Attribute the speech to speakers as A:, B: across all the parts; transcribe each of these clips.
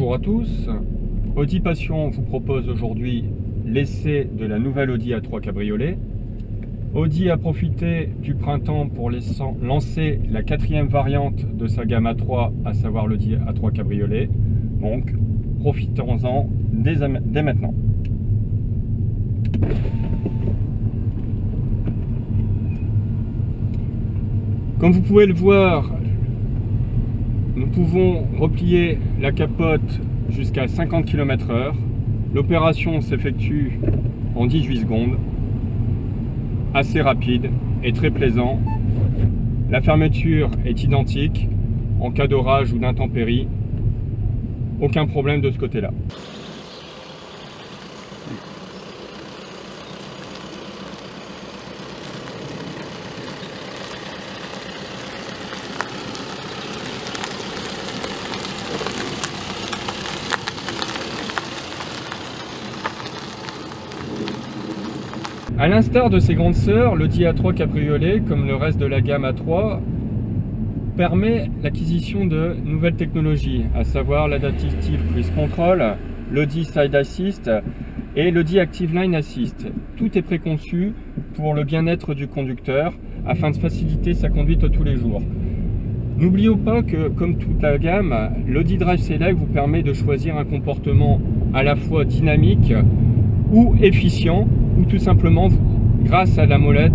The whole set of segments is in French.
A: Bonjour à tous, Audi Passion vous propose aujourd'hui l'essai de la nouvelle Audi A3 Cabriolet. Audi a profité du printemps pour lancer la 4e variante de sa gamme A3, à savoir l'Audi A3 Cabriolet. Donc profitons-en dès maintenant. Comme vous pouvez le voir, nous pouvons replier la capote jusqu'à 50 km/h. L'opération s'effectue en 18 secondes, assez rapide et très plaisant. La fermeture est identique en cas d'orage ou d'intempéries. Aucun problème de ce côté-là. A l'instar de ses grandes sœurs, l'Audi A3 Cabriolet, comme le reste de la gamme A3, permet l'acquisition de nouvelles technologies, à savoir l'Adaptive Cruise Control, l'Audi Side Assist et l'Audi Active Line Assist. Tout est préconçu pour le bien-être du conducteur, afin de faciliter sa conduite tous les jours. N'oublions pas que, comme toute la gamme, l'Audi Drive Select vous permet de choisir un comportement à la fois dynamique ou efficient, ou tout simplement, grâce à la molette,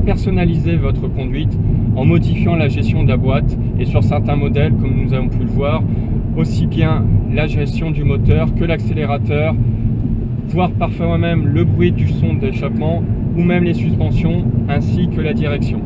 A: personnaliser votre conduite en modifiant la gestion de la boîte et sur certains modèles, comme nous avons pu le voir, aussi bien la gestion du moteur que l'accélérateur, voire parfois même le bruit du son d'échappement ou même les suspensions ainsi que la direction.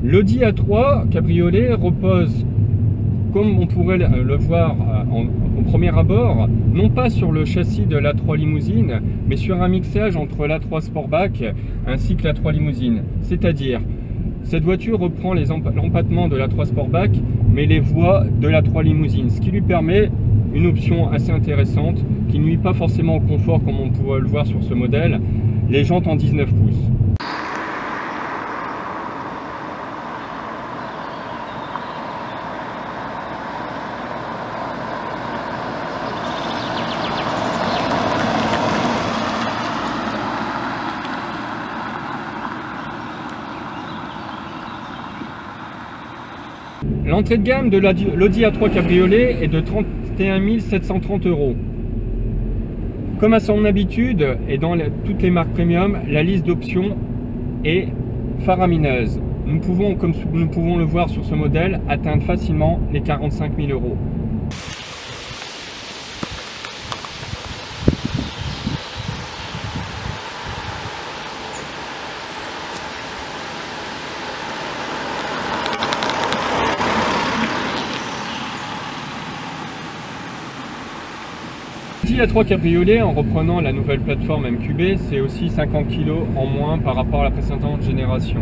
A: L'Audi A3 Cabriolet repose, comme on pourrait le voir au premier abord, non pas sur le châssis de l'A3 Limousine, mais sur un mixage entre l'A3 Sportback ainsi que l'A3 Limousine. C'est-à-dire, cette voiture reprend l'empattement de l'A3 Sportback, mais les voies de l'A3 Limousine, ce qui lui permet une option assez intéressante, qui ne nuit pas forcément au confort comme on pourrait le voir sur ce modèle, les jantes en 19 pouces. L'entrée de gamme de l'Audi A3 Cabriolet est de 31 730 €. Comme à son habitude et dans toutes les marques premium, la liste d'options est faramineuse. Nous pouvons, comme nous pouvons le voir sur ce modèle, atteindre facilement les 45 000 €. L'Audi A3 Cabriolet, en reprenant la nouvelle plateforme MQB, c'est aussi 50 kg en moins par rapport à la précédente génération.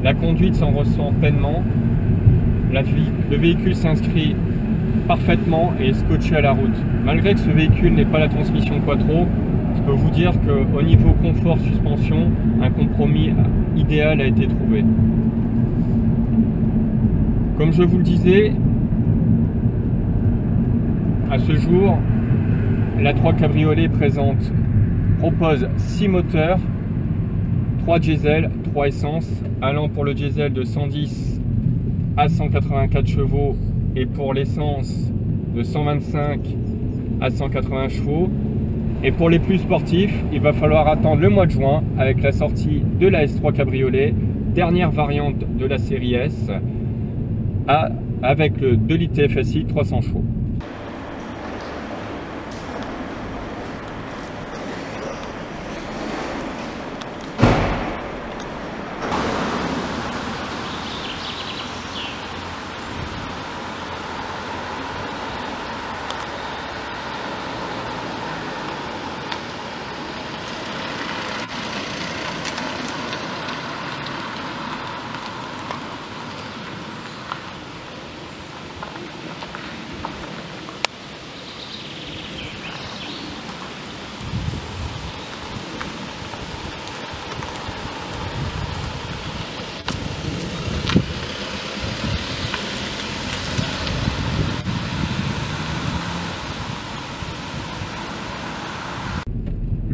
A: La conduite s'en ressent pleinement, le véhicule s'inscrit parfaitement et est scotché à la route. Malgré que ce véhicule n'ait pas la transmission Quattro, je peux vous dire qu'au niveau confort suspension, un compromis idéal a été trouvé. Comme je vous le disais, à ce jour, l'A3 Cabriolet propose 6 moteurs, 3 diesel, 3 essence, allant pour le diesel de 110 à 184 chevaux et pour l'essence de 125 à 180 chevaux. Et pour les plus sportifs, il va falloir attendre le mois de juin avec la sortie de la S3 Cabriolet, dernière variante de la série S, avec le 2 litres TFSI 300 chevaux.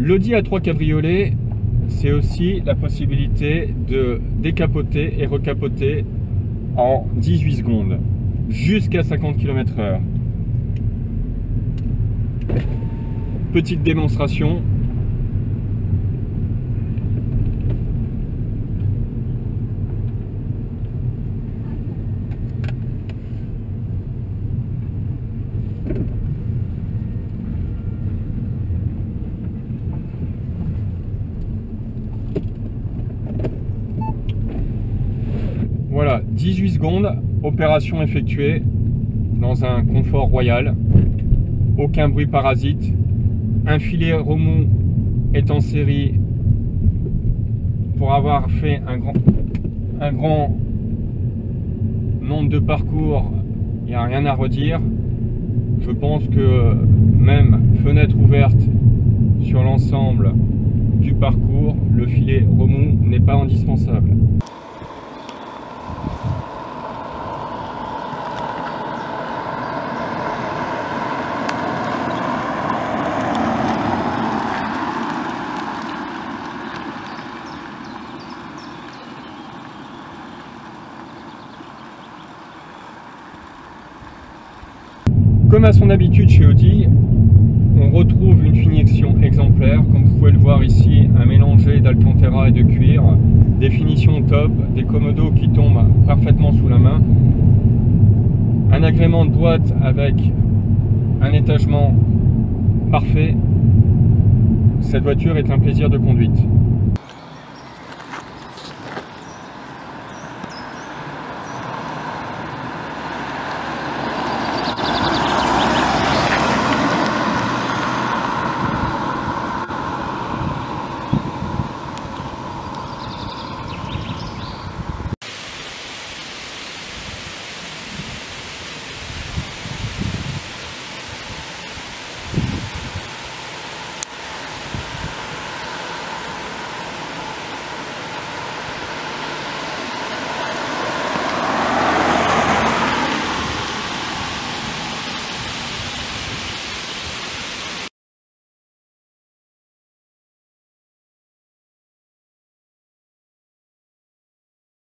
A: L'Audi A3 Cabriolet, c'est aussi la possibilité de décapoter et recapoter en 18 secondes, jusqu'à 50 km/h. Petite démonstration. Voilà, 18 secondes, opération effectuée dans un confort royal, aucun bruit parasite, un filet remous est en série pour avoir fait un grand nombre de parcours, il n'y a rien à redire. Je pense que même fenêtre ouverte sur l'ensemble du parcours, le filet remous n'est pas indispensable. Comme à son habitude chez Audi, on retrouve une finition exemplaire, comme vous pouvez le voir ici, un mélangé d'Alcantara et de cuir, des finitions top, des commodos qui tombent parfaitement sous la main, un agrément de boîte avec un étagement parfait. Cette voiture est un plaisir de conduite.